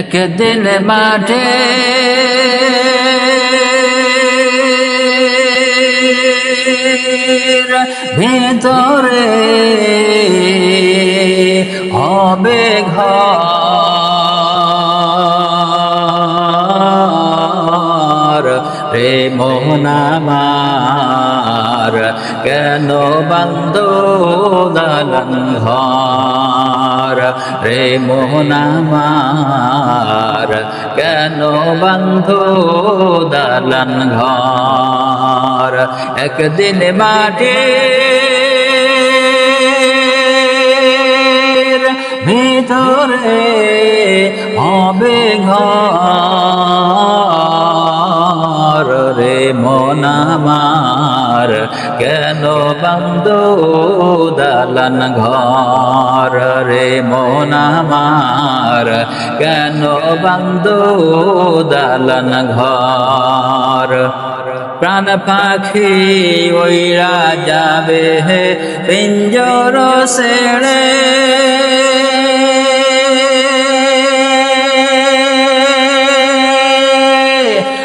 একদিন মাঠে ভিতরে হবে ঘর রে মন আমার, কেন বান্দ দালান ঘর রে মন আমার, কেন বান্দ দালান ঘর। একদিন মাঠে ভিতরে হবে ঘর রে মন আমার, কেন বান্দ দালান ঘর রে মন আমার, কেন বান্দ দালান ঘর। প্রাণ পাখি ওইরা যাবে পিঞ্জর ছেড়ে,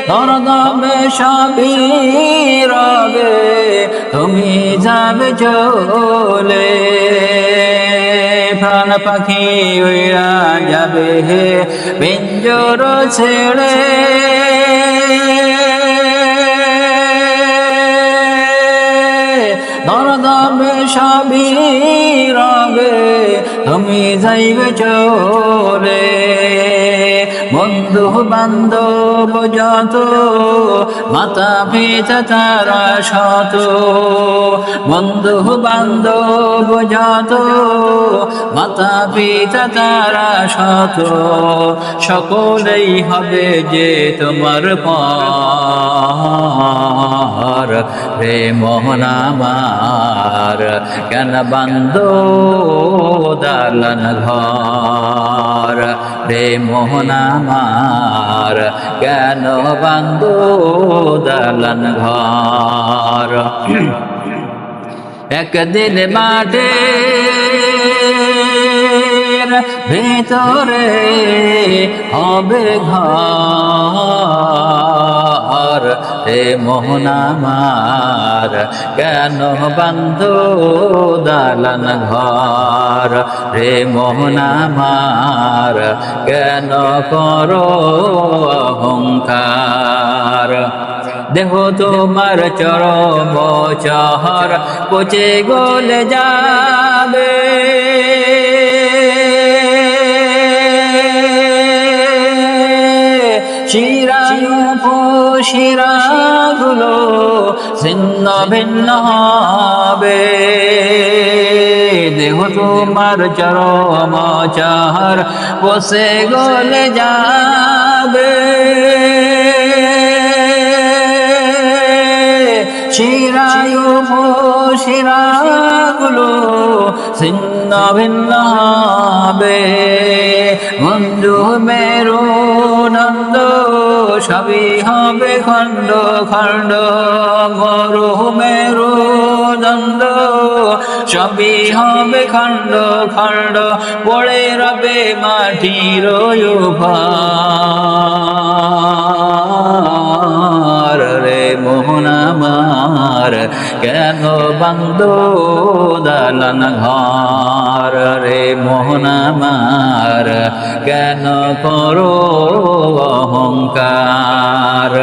দরদমে সবই রবে তুমি যাবে চলে। প্রাণ পাখি উড়া যাবে পিঞ্জর ছেড়ে, দরদমে সবই রবে তুমি যাইবে চলে। বন্ধু বান্ধব যত, মাতা পিতা তারা শত, বন্ধু বান্ধব যত, মাতা পিতা তারা শত, সকলেই হবে যে তোমার পর রে মন আমার, কেন বান্দ দালান ঘর রে মন আমার, কেন বান্দ দালান ঘর। একদিন মাঠে ভিতরে হবে ঘর রে মন আমার, কেন বান্দ দালান ঘর রে মন আমার, কেন করো অহংকার। দেহ তোমার চরম চহর পচে গলে যাবে, শিরাগুলো ছিন্ন ভিন্ন হবে। দেহ তোমার চরম চহর পচে গলে যাবে, শিরাগুলো ছিন্ন ভিন্ন হবে। বন্ধু মেরু নন্দ সবই হবে খণ্ড খণ্ড, মরু মেরু নন্দ সবই হবে খণ্ড খণ্ড, পড়ে রবে মাটির ভার রে মন আমার, কেন বান্দ দালান ঘর রে মন আমার, কেন করো অহংকার।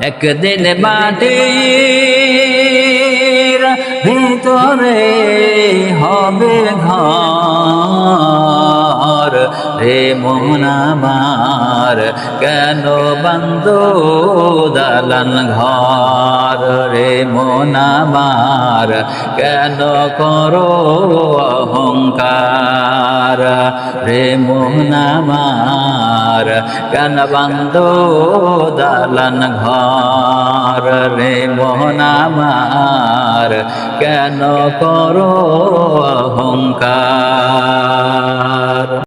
একদিন মাটির ভিতরে হবে ঘর রে মন আমার, কেন বান্দ দালান ঘর রে মন আমার, কেন করো অহংকার রে মন আমার, কেন বান্দ দালান ঘর রে মন আমার, কেন করো অহংকার।